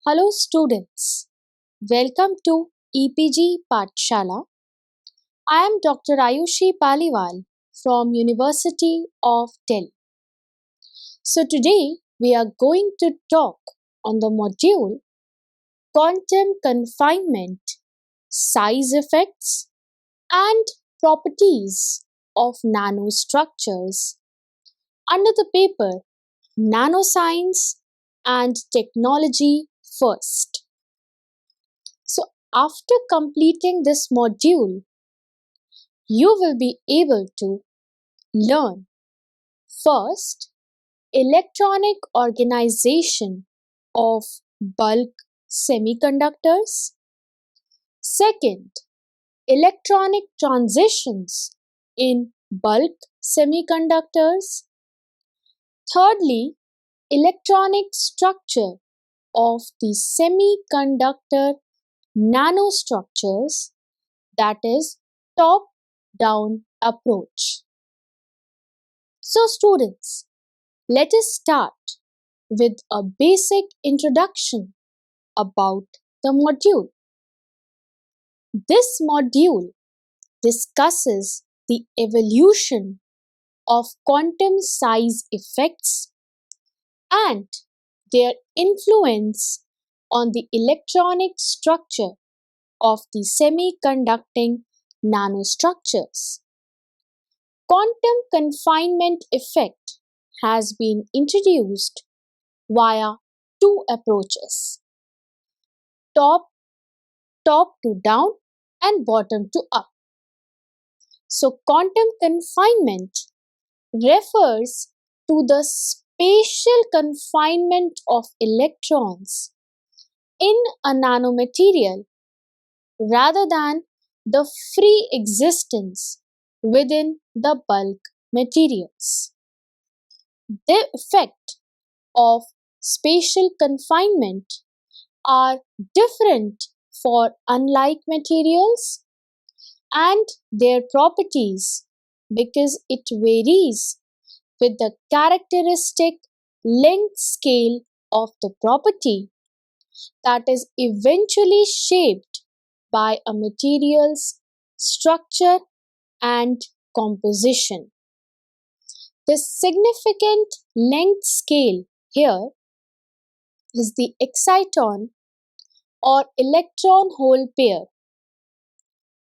Hello students, welcome to EPG Pathshala. I am Dr. Ayushi Paliwal from University of Delhi. So today we are going to talk on the module Quantum Confinement, Size Effects and Properties of Nanostructures under the paper Nanoscience and Technology First. So after completing this module, you will be able to learn first electronic organization of bulk semiconductors, second electronic transitions in bulk semiconductors, thirdly electronic structure of the semiconductor nanostructures, that is top-down approach. So students, let us start with a basic introduction about the module. This module discusses the evolution of quantum size effects and their influence on the electronic structure of the semiconducting nanostructures. Quantum confinement effect has been introduced via two approaches: top to down and bottom to up. So quantum confinement refers to the spatial confinement of electrons in a nanomaterial rather than the free existence within the bulk materials. The effect of spatial confinement are different for unlike materials and their properties because it varies with the characteristic length scale of the property that is eventually shaped by a material's structure and composition. The significant length scale here is the exciton or electron hole pair,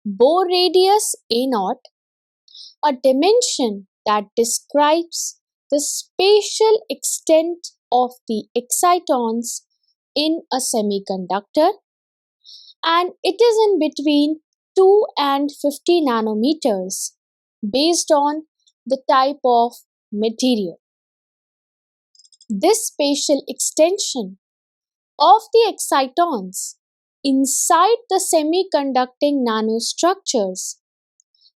Bohr radius A0, a dimension that describes the spatial extent of the excitons in a semiconductor, and it is in between 2 and 50 nanometers based on the type of material. This spatial extension of the excitons inside the semiconducting nanostructures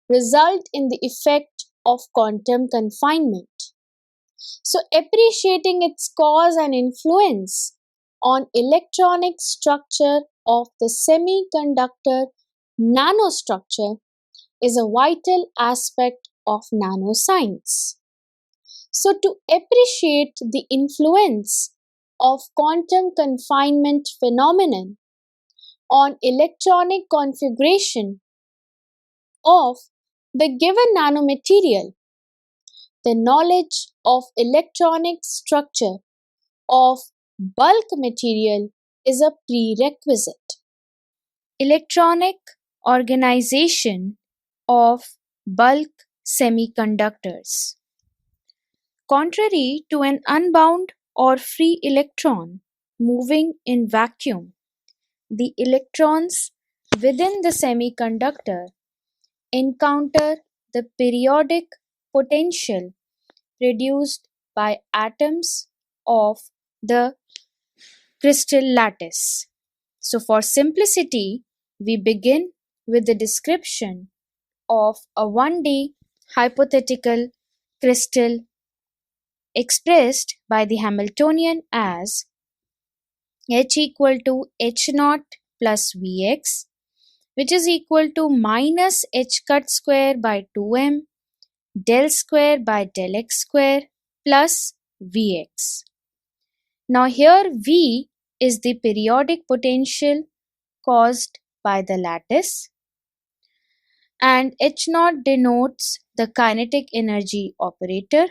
result in the effect of quantum confinement. So appreciating its cause and influence on electronic structure of the semiconductor nanostructure is a vital aspect of nanoscience. So to appreciate the influence of quantum confinement phenomenon on electronic configuration of the given nanomaterial, the knowledge of electronic structure of bulk material is a prerequisite. Electronic organization of bulk semiconductors. Contrary to an unbound or free electron moving in vacuum, the electrons within the semiconductor encounter the periodic potential produced by atoms of the crystal lattice. So for simplicity, we begin with the description of a 1D hypothetical crystal expressed by the Hamiltonian as H equal to H naught plus Vx, which is equal to minus H cut square by 2m del square by del x square plus Vx. Now here V is the periodic potential caused by the lattice, and H0 denotes the kinetic energy operator.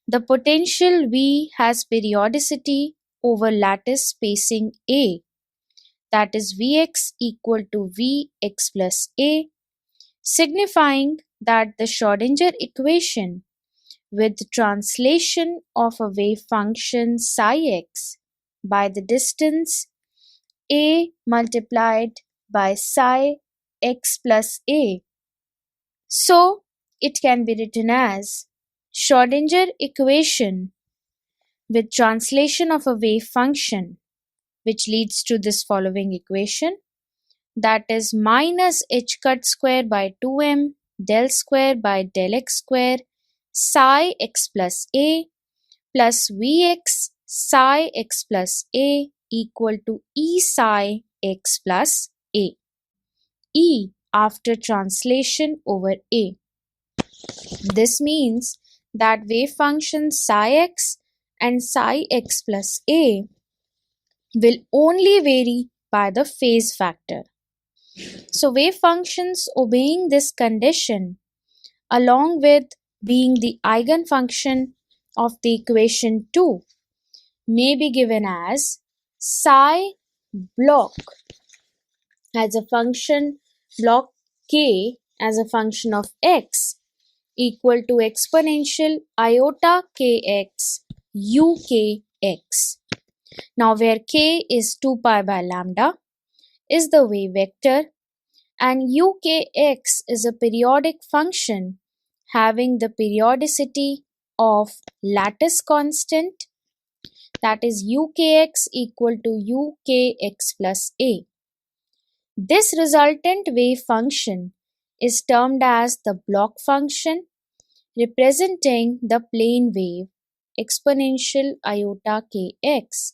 The potential V has periodicity over lattice spacing A, that is Vx equal to Vx plus A, signifying that the Schrödinger equation with translation of a wave function psi x by the distance A multiplied by psi x plus A. So it can be written as Schrödinger equation with translation of a wave function, which leads to this following equation, that is minus h cut square by 2m del square by del x square psi x plus A plus Vx psi x plus A equal to E psi x plus A. E after translation over A. This means that wave function psi x and psi x plus A will only vary by the phase factor. So wave functions obeying this condition, along with being the eigenfunction of the equation 2, may be given as psi block as a function block k as a function of x equal to exponential iota kx ukx. Now where k is 2 pi by lambda is the wave vector, and ukx is a periodic function having the periodicity of lattice constant, that is ukx equal to ukx plus A. This resultant wave function is termed as the block function, representing the plane wave exponential iota kx,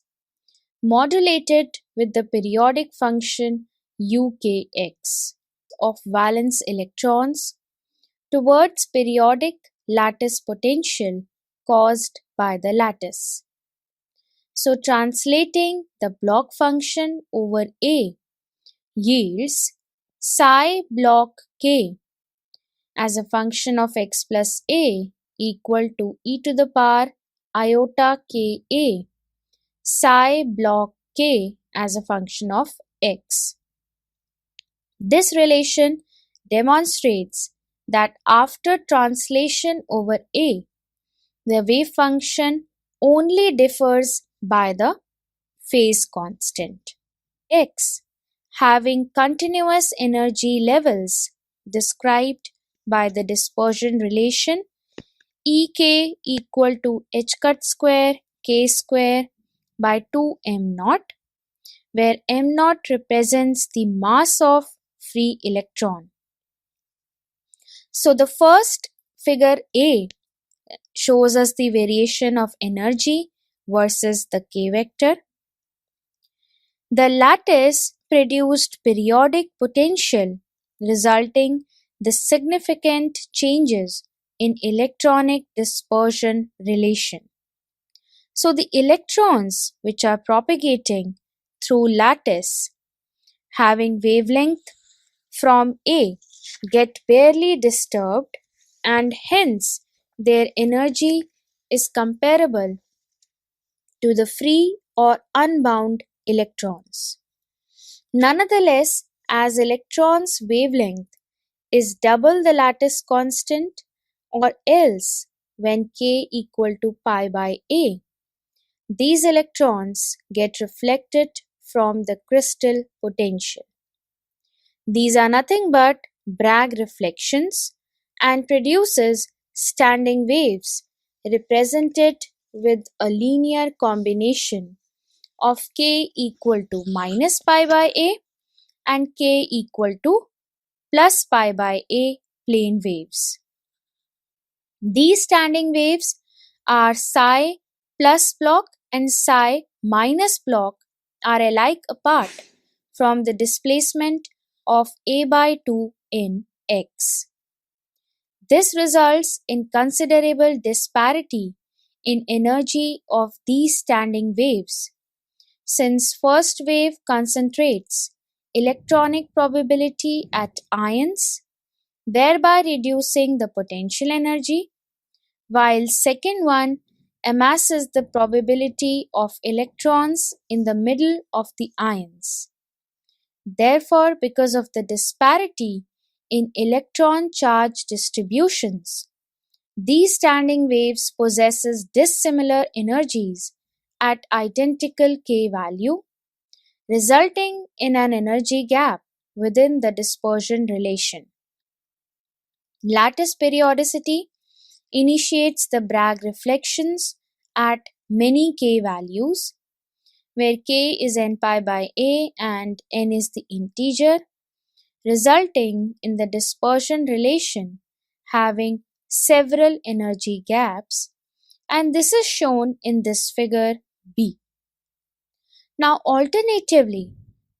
modulated with the periodic function ukx of valence electrons towards periodic lattice potential caused by the lattice. So translating the block function over A yields psi block k as a function of x plus A equal to e to the power iota ka psi block k as a function of x. This relation demonstrates that after translation over A, the wave function only differs by the phase constant x, having continuous energy levels described by the dispersion relation Ek equal to h cut square k square by 2 m naught, where m naught represents the mass of free electron. So the first figure A shows us the variation of energy versus the k vector. The lattice produced periodic potential, resulting the significant changes in electronic dispersion relation. So the electrons which are propagating through lattice having wavelength from A get barely disturbed, and hence their energy is comparable to the free or unbound electrons. Nonetheless, as electrons' wavelength is double the lattice constant, or else when k equal to pi by A, these electrons get reflected from the crystal potential. These are nothing but Bragg reflections and produces standing waves represented with a linear combination of k equal to minus pi by A and k equal to plus pi by A plane waves. These standing waves are psi plus block and psi minus block are alike apart from the displacement of A by 2 in x. This results in considerable disparity in energy of these standing waves. since first wave concentrates electronic probability at ions, thereby reducing the potential energy, while second one amasses the probability of electrons in the middle of the ions. Therefore, because of the disparity in electron charge distributions, these standing waves possesses dissimilar energies at identical k value, resulting in an energy gap within the dispersion relation. Lattice periodicity initiates the Bragg reflections at many k values, where k is n pi by a and n is the integer, resulting in the dispersion relation having several energy gaps, and this is shown in this figure B. Now alternatively,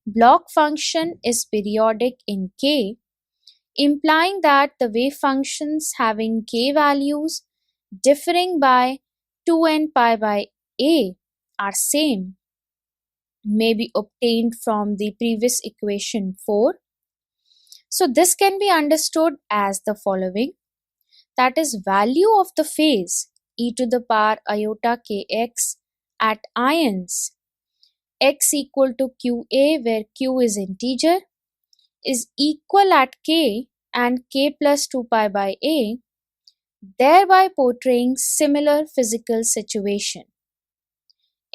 block function is periodic in k, implying that the wave functions having k values differing by 2n pi by a are same may be obtained from the previous equation 4. So this can be understood as the following, that is value of the phase e to the power iota kx at ions x equal to qa, where q is integer, is equal at k and k plus 2 pi by a, thereby portraying similar physical situation.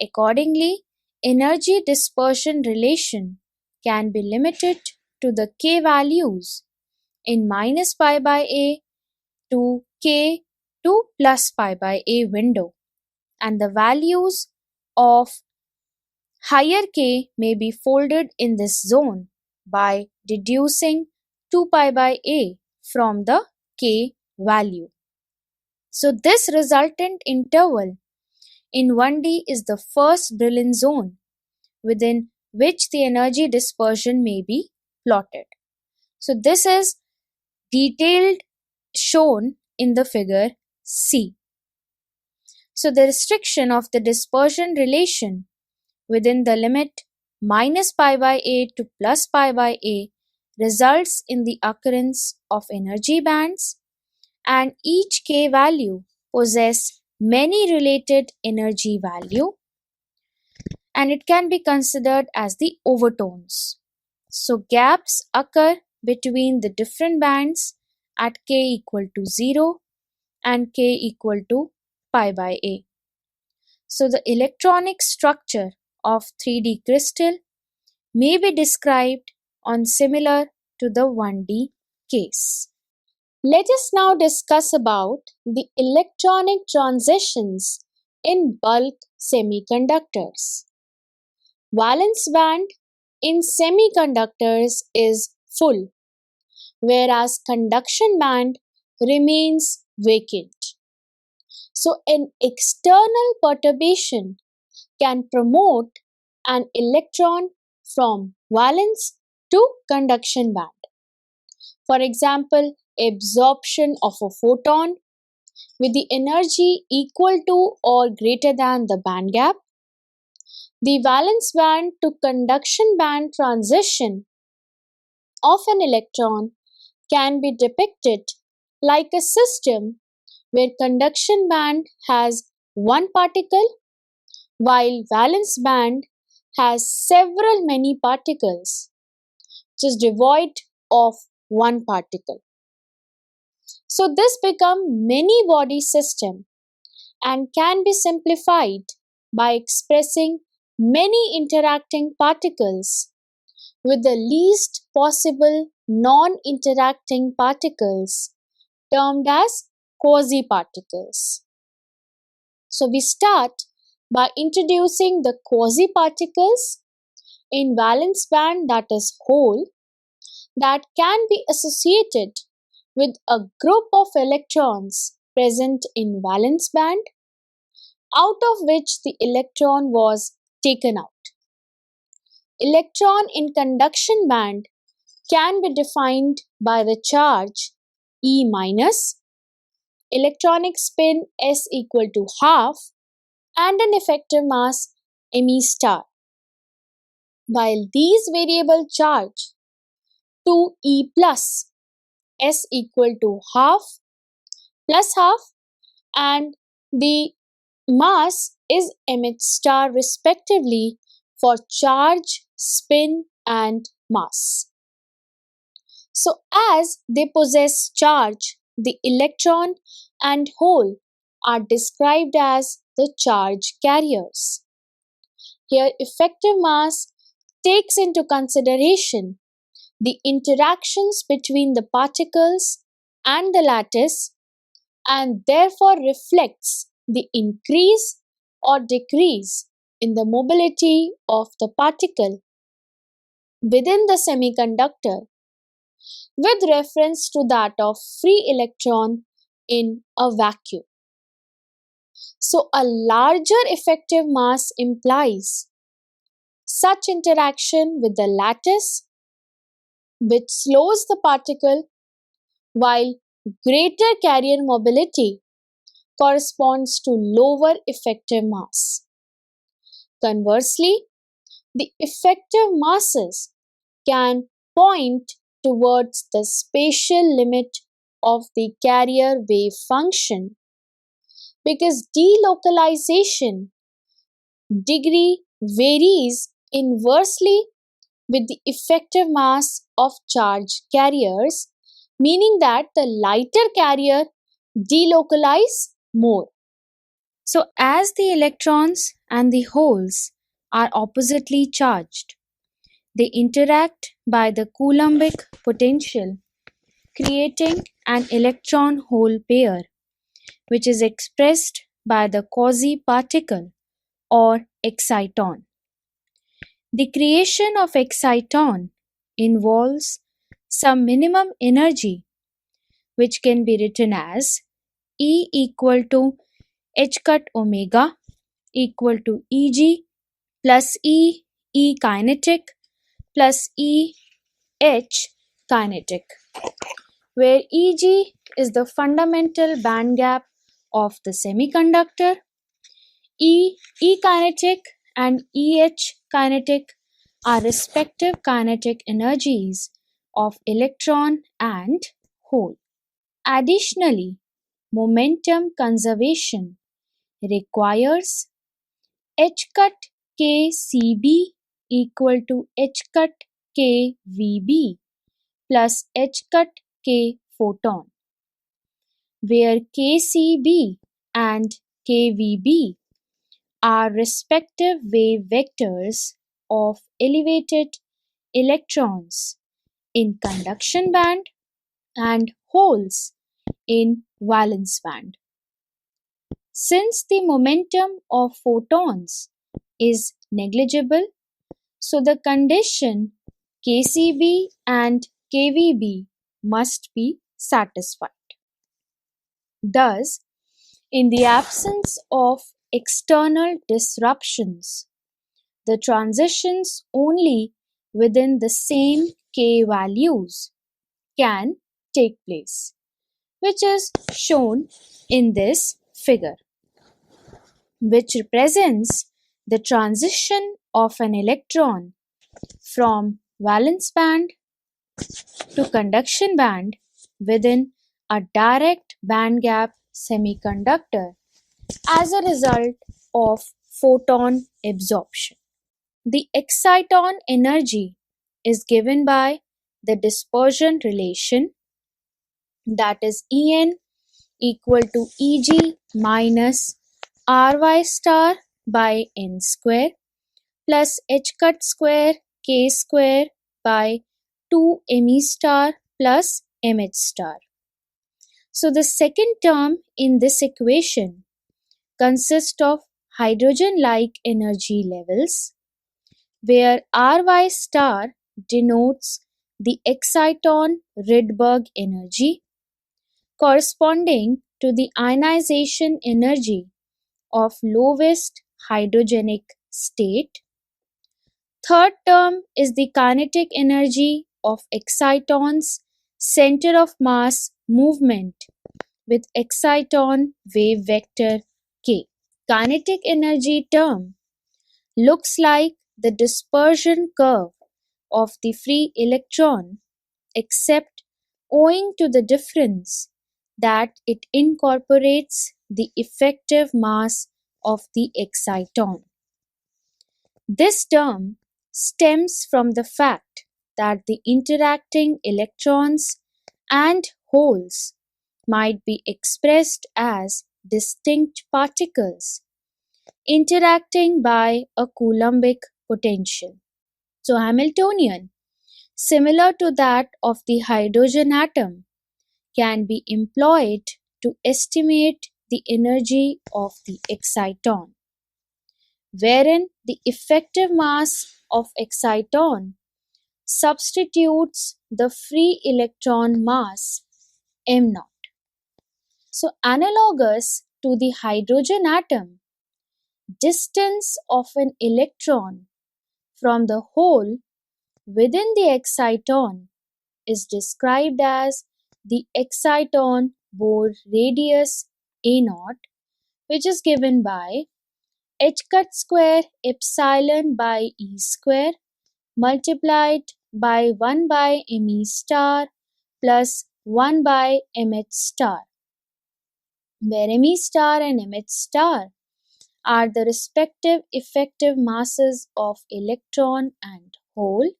Accordingly, energy dispersion relation can be limited to the k values in minus pi by a to k to plus pi by a window, and the values of higher k may be folded in this zone by deducing 2 pi by a from the k value. So this resultant interval in 1D is the first Brillouin zone within which the energy dispersion may be plotted. So this is detailed shown in the figure C. So the restriction of the dispersion relation within the limit minus pi by a to plus pi by a results in the occurrence of energy bands, and each k value possess many related energy value, and it can be considered as the overtones. So gaps occur between the different bands at k equal to 0 and k equal to pi by a. So the electronic structure of 3D crystal may be described on similar to the 1D case. Let us now discuss about the electronic transitions in bulk semiconductors. Valence band in semiconductors is full, whereas conduction band remains vacant. So an external perturbation can promote an electron from valence to conduction band. For example, absorption of a photon with the energy equal to or greater than the band gap. The valence band to conduction band transition of an electron can be depicted like a system where conduction band has one particle while valence band has several many particles, which is devoid of one particle. So this becomes many body system and can be simplified by expressing many interacting particles with the least possible non-interacting particles termed as quasi-particles. So we start by introducing the quasi-particles in valence band, that is hole, that can be associated with a group of electrons present in valence band, out of which the electron was taken out. Electron in conduction band can be defined by the charge E minus, electronic spin S equal to half, and an effective mass Me star. while these variable charge 2e plus s equal to half plus half, and the mass is mh star respectively for charge, spin, and mass. So, as they possess charge, the electron and hole are described as the charge carriers. Here, effective mass takes into consideration the interactions between the particles and the lattice and therefore reflects the increase or decrease in the mobility of the particle within the semiconductor with reference to that of free electron in a vacuum. So, a larger effective mass implies such interaction with the lattice, which slows the particle, while greater carrier mobility corresponds to lower effective mass. Conversely, the effective masses can point towards the spatial limit of the carrier wave function because delocalization degree varies inversely with the effective mass of charge carriers, meaning that the lighter carrier delocalize more. So, as the electrons and the holes are oppositely charged, they interact by the Coulombic potential, creating an electron hole pair, which is expressed by the quasi-particle or exciton. The creation of exciton involves some minimum energy, which can be written as E equal to h cut omega equal to Eg plus E kinetic plus H kinetic, where Eg is the fundamental band gap of the semiconductor. E kinetic and kinetic are respective kinetic energies of electron and hole. Additionally, momentum conservation requires h cut kcb equal to h cut kvb plus h cut k photon, where kcb and kvb are respective wave vectors of elevated electrons in conduction band and holes in valence band. Since the momentum of photons is negligible, so the condition kcb and kvb must be satisfied. Thus, in the absence of external disruptions, the transitions only within the same k values can take place, which is shown in this figure, which represents the transition of an electron from valence band to conduction band within a direct band gap semiconductor as a result of photon absorption. The exciton energy is given by the dispersion relation, that is En equal to Eg minus Ry star by n square plus h cut square k square by 2 me star plus mh star. So the second term in this equation consists of hydrogen-like energy levels, where Ry star denotes the exciton Rydberg energy corresponding to the ionization energy of lowest hydrogenic state. Third term is the kinetic energy of exciton's center of mass movement with exciton wave vector k. Kinetic energy term looks like the dispersion curve of the free electron, except owing to the difference that it incorporates the effective mass of the exciton. This term stems from the fact that the interacting electrons and holes might be expressed as distinct particles interacting by a Coulombic potential. So Hamiltonian, similar to that of the hydrogen atom, can be employed to estimate the energy of the exciton, wherein the effective mass of exciton substitutes the free electron mass m0. So analogous to the hydrogen atom, distance of an electron from the hole within the exciton is described as the exciton Bohr radius A0, which is given by h cut square epsilon by E square multiplied by 1 by me star plus 1 by mh star, where me star and mh star are the respective effective masses of electron and hole.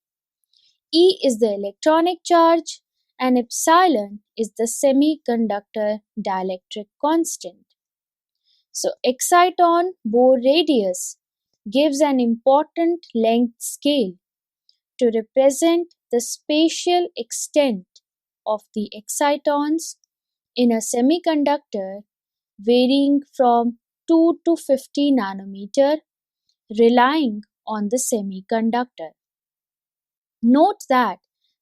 E is the electronic charge and epsilon is the semiconductor dielectric constant. So exciton Bohr radius gives an important length scale to represent the spatial extent of the excitons in a semiconductor varying from 2 to 50 nanometer, relying on the semiconductor. Note that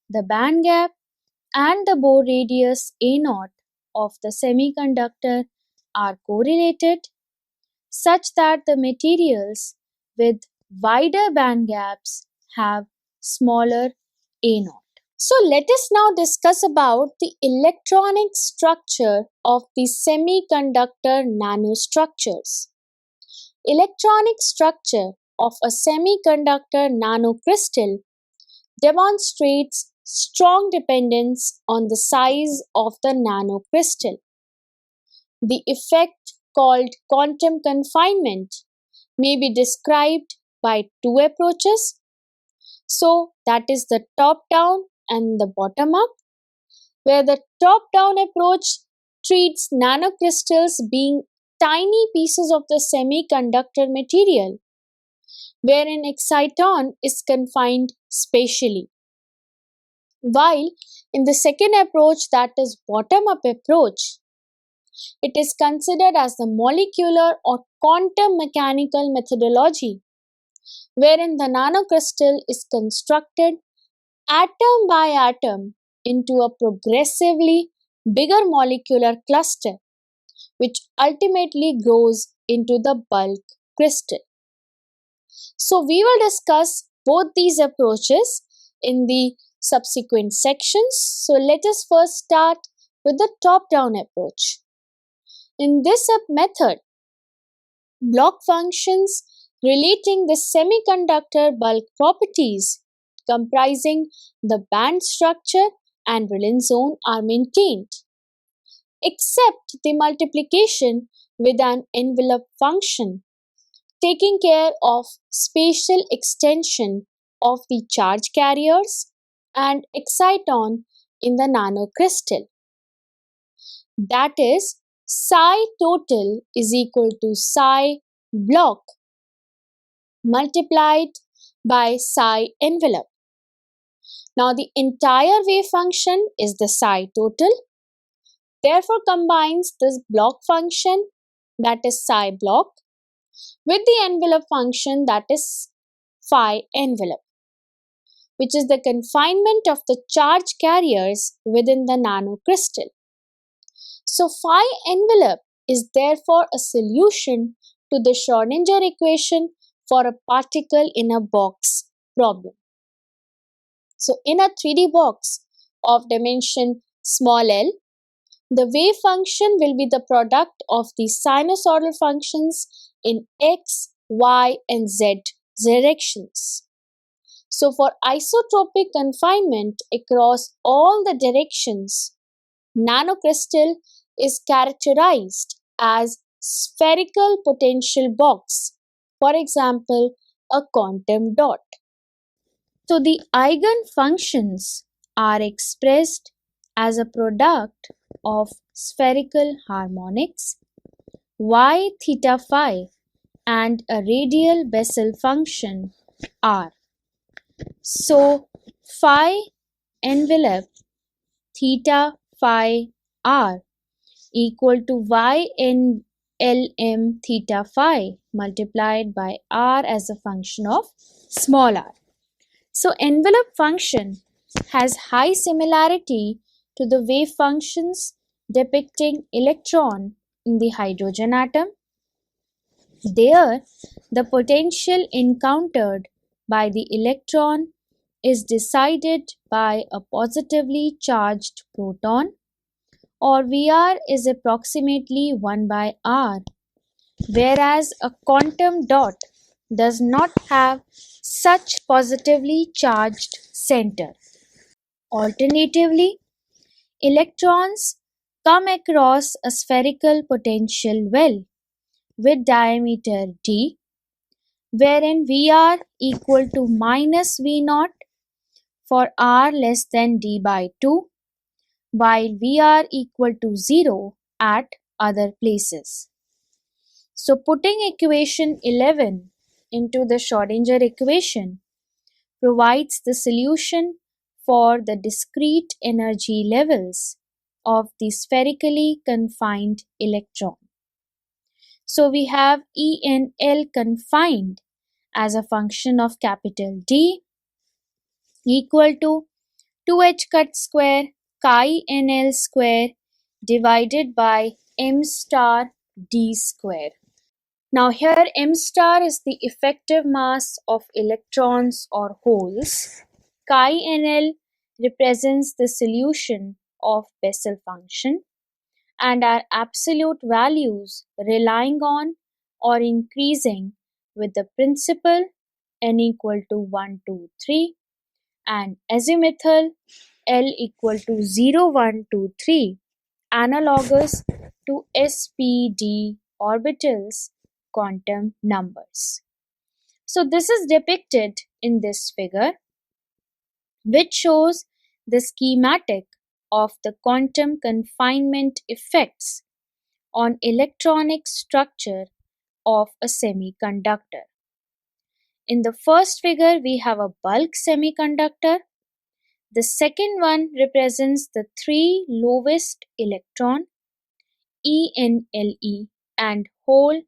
the band gap and the Bohr radius A0 of the semiconductor are correlated such that the materials with wider band gaps have smaller A0. So let us now discuss about the electronic structure of the semiconductor nanostructures. Electronic structure of a semiconductor nanocrystal demonstrates strong dependence on the size of the nanocrystal. The effect called quantum confinement may be described by two approaches. So that is the top-down and the bottom-up, where the top-down approach treats nanocrystals being tiny pieces of the semiconductor material, wherein exciton is confined spatially. While in the second approach, that is bottom-up approach, it is considered as the molecular or quantum mechanical methodology, wherein the nanocrystal is constructed atom by atom into a progressively bigger molecular cluster, which ultimately grows into the bulk crystal. So we will discuss both these approaches in the subsequent sections. So let us first start with the top-down approach. In this method, block functions relating the semiconductor bulk properties comprising the band structure and valence zone are maintained, except the multiplication with an envelope function, taking care of spatial extension of the charge carriers and exciton in the nanocrystal. That is, psi total is equal to psi block multiplied by psi envelope. Now the entire wave function is the psi total, therefore combines this block function, that is psi block, with the envelope function, that is phi envelope, which is the confinement of the charge carriers within the nanocrystal. So phi envelope is therefore a solution to the Schrödinger equation for a particle in a box problem. So in a 3D box of dimension small l, the wave function will be the product of the sinusoidal functions in x, y and z directions. So for isotropic confinement across all the directions, nanocrystal is characterized as spherical potential box, for example, a quantum dot. So the eigenfunctions are expressed as a product of spherical harmonics y theta phi and a radial Bessel function r. So phi envelope theta phi r equal to y n L m theta phi multiplied by r as a function of small r. So envelope function has high similarity to the wave functions depicting electron in the hydrogen atom. There, the potential encountered by the electron is decided by a positively charged proton, or Vr is approximately 1 by r, whereas a quantum dot does not have such positively charged center. Alternatively, electrons come across a spherical potential well with diameter d, wherein Vr equal to minus V naught for r less than d by 2, while Vr equal to 0 at other places. So putting equation 11 into the Schrödinger equation provides the solution for the discrete energy levels of the spherically confined electron. So we have ENL confined as a function of capital D equal to 2h cut square chi NL square divided by m star d square. Now here m star is the effective mass of electrons or holes. Chi NL represents the solution of Bessel function and are absolute values relying on or increasing with the principal n equal to 1, 2, 3 and azimuthal L equal to 0, 1, 2, 3 analogous to SPD orbitals quantum numbers. So this is depicted in this figure, which shows the schematic of the quantum confinement effects on electronic structure of a semiconductor. In the first figure, we have a bulk semiconductor. The second one represents the three lowest electron, ENLE, and whole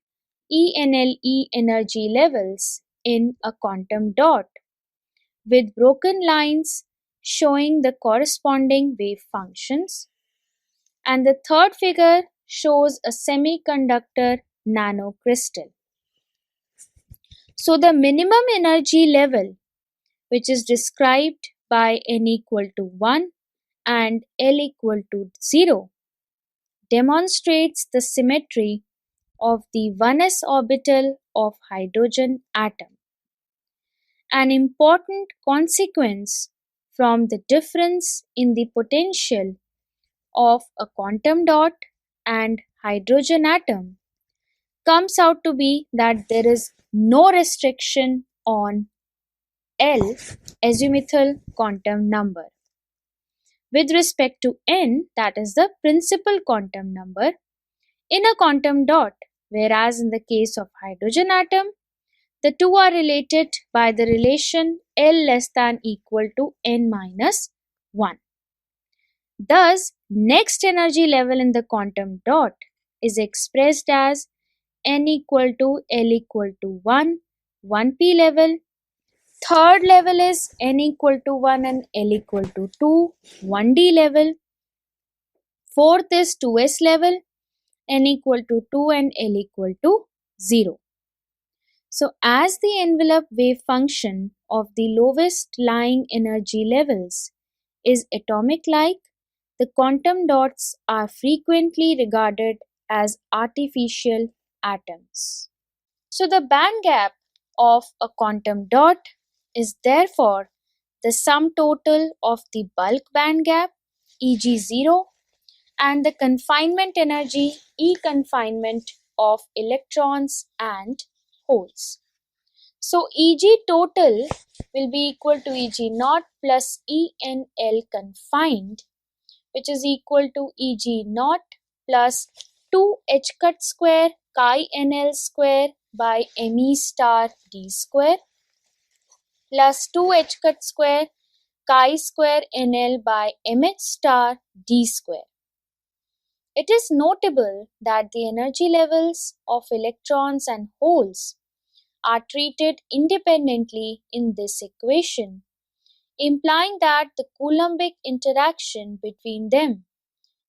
ENLE energy levels in a quantum dot, with broken lines showing the corresponding wave functions. And the third figure shows a semiconductor nanocrystal. So the minimum energy level, which is described by n equal to 1 and L equal to 0, demonstrates the symmetry of the 1s orbital of hydrogen atom. An important consequence from the difference in the potential of a quantum dot and hydrogen atom comes out to be that there is no restriction on L azimuthal quantum number. With respect to n, that is the principal quantum number, in a quantum dot, whereas in the case of hydrogen atom, the two are related by the relation L less than equal to n minus 1. Thus, next energy level in the quantum dot is expressed as n equal to L equal to 1, 1p level. Third level is n equal to 1 and L equal to 2, 1d level. Fourth is 2s level, n equal to 2 and L equal to 0. So as the envelope wave function of the lowest lying energy levels is atomic-like, the quantum dots are frequently regarded as artificial atoms. So the band gap of a quantum dot is therefore the sum total of the bulk band gap e.g. 0 and the confinement energy E confinement of electrons and holes. So Eg total will be equal to Eg naught plus ENL confined, which is equal to Eg naught plus 2 h cut square chi NL square by Me star D square plus 2 h cut square chi square NL by Mh star D square. It is notable that the energy levels of electrons and holes are treated independently in this equation, implying that the Coulombic interaction between them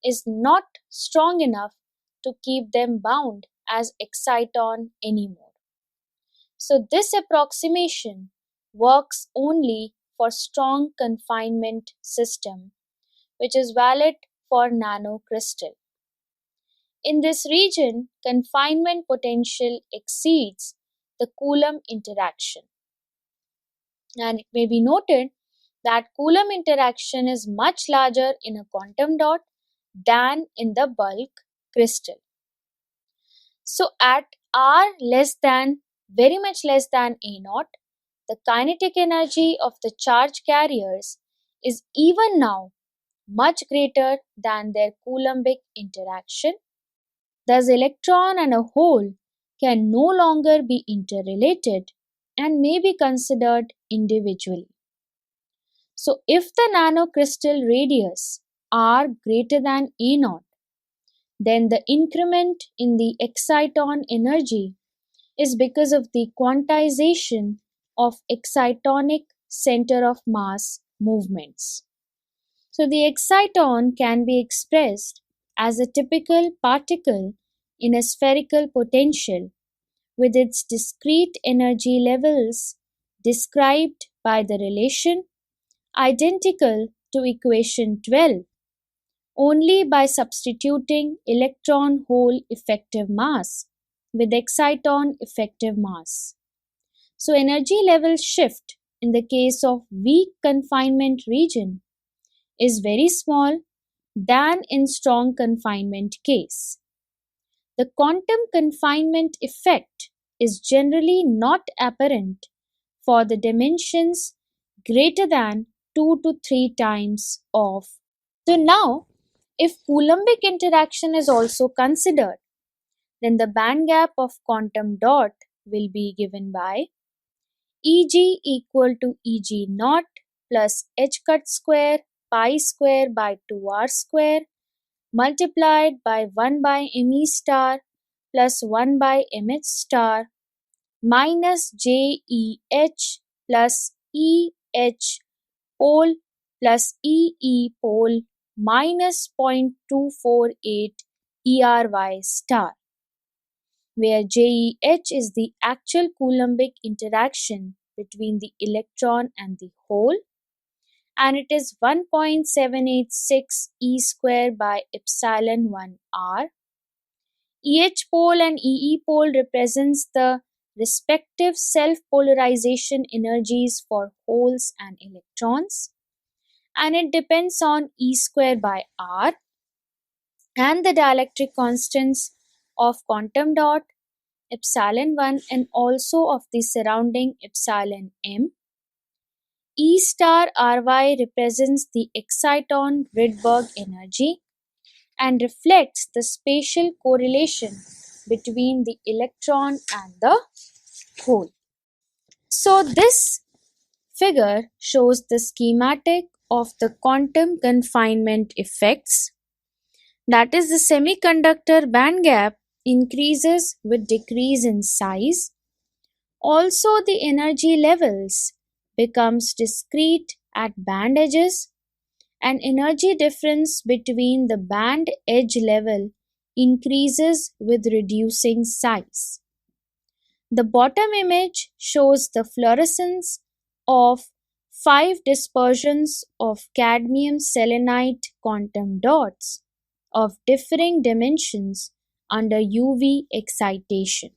is not strong enough to keep them bound as exciton anymore. So this approximation works only for strong confinement system, which is valid for nanocrystal. In this region, confinement potential exceeds the Coulomb interaction. And it may be noted that Coulomb interaction is much larger in a quantum dot than in the bulk crystal. So at R less than, very much less than A naught, the kinetic energy of the charge carriers is even now much greater than their Coulombic interaction. Thus, electron and a hole can no longer be interrelated and may be considered individually. So, if the nanocrystal radius r greater than A naught, then the increment in the exciton energy is because of the quantization of excitonic center of mass movements. So, the exciton can be expressed as a typical particle in a spherical potential with its discrete energy levels described by the relation identical to equation 12 only by substituting electron hole effective mass with exciton effective mass. So energy level shift in the case of weak confinement region is very small than in strong confinement case. The quantum confinement effect is generally not apparent for the dimensions greater than 2 to 3 times of. So now, if Coulombic interaction is also considered, then the band gap of quantum dot will be given by Eg equal to Eg naught plus h cut square pi square by 2r square multiplied by 1 by Me star plus 1 by Mh star minus JEH plus EH pole plus EE pole minus 0.248 ERY star, where JEH is the actual Coulombic interaction between the electron and the hole, and it is 1.786 E square by epsilon 1 R. EH pole and EE pole represents the respective self-polarization energies for holes and electrons, and it depends on E square by R and the dielectric constants of quantum dot, epsilon 1 and also of the surrounding epsilon m. E star Ry represents the exciton Rydberg energy and reflects the spatial correlation between the electron and the hole. So this figure shows the schematic of the quantum confinement effects. That is, the semiconductor band gap increases with decrease in size. Also, the energy levels becomes discrete at band edges, and energy difference between the band edge level increases with reducing size. The bottom image shows the fluorescence of 5 dispersions of cadmium selenide quantum dots of differing dimensions under UV excitation.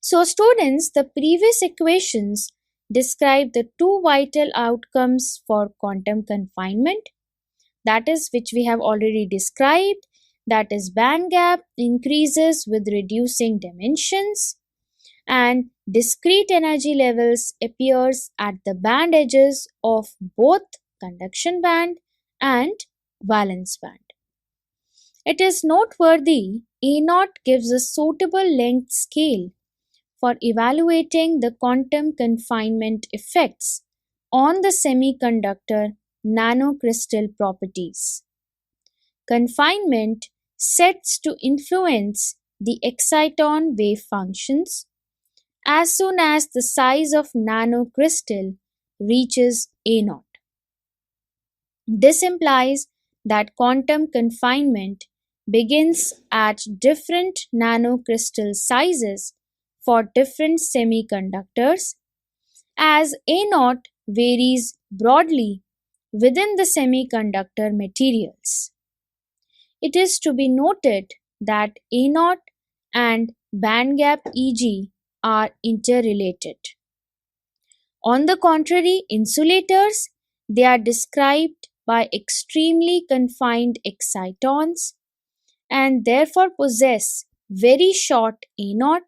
So, students, the previous equations describe the two vital outcomes for quantum confinement, that is, which we have already described, that is, band gap increases with reducing dimensions, and discrete energy levels appears at the band edges of both conduction band and valence band. It is noteworthy A0 gives a suitable length scale for evaluating the quantum confinement effects on the semiconductor nanocrystal properties. Confinement sets to influence the exciton wave functions as soon as the size of nanocrystal reaches A0. This implies that quantum confinement begins at different nanocrystal sizes for different semiconductors, as A0 varies broadly within the semiconductor materials. It is to be noted that A0 and bandgap Eg are interrelated. On the contrary, insulators, they are described by extremely confined excitons and therefore possess very short A0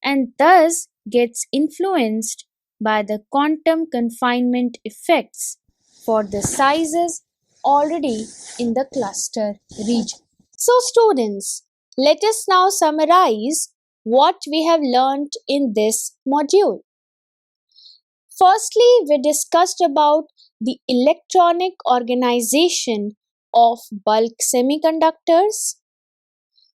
and thus gets influenced by the quantum confinement effects for the sizes already in the cluster region. So students, let us now summarize what we have learned in this module. Firstly, we discussed about the electronic organization of bulk semiconductors.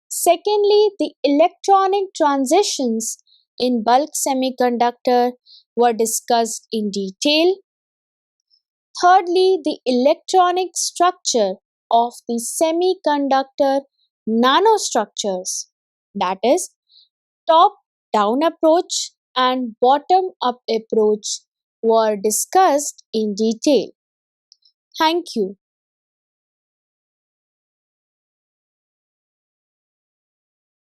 Secondly, the electronic transitions in bulk semiconductor were discussed in detail. Thirdly, the electronic structure of the semiconductor nanostructures, that is, top-down approach and bottom-up approach, were discussed in detail. Thank you.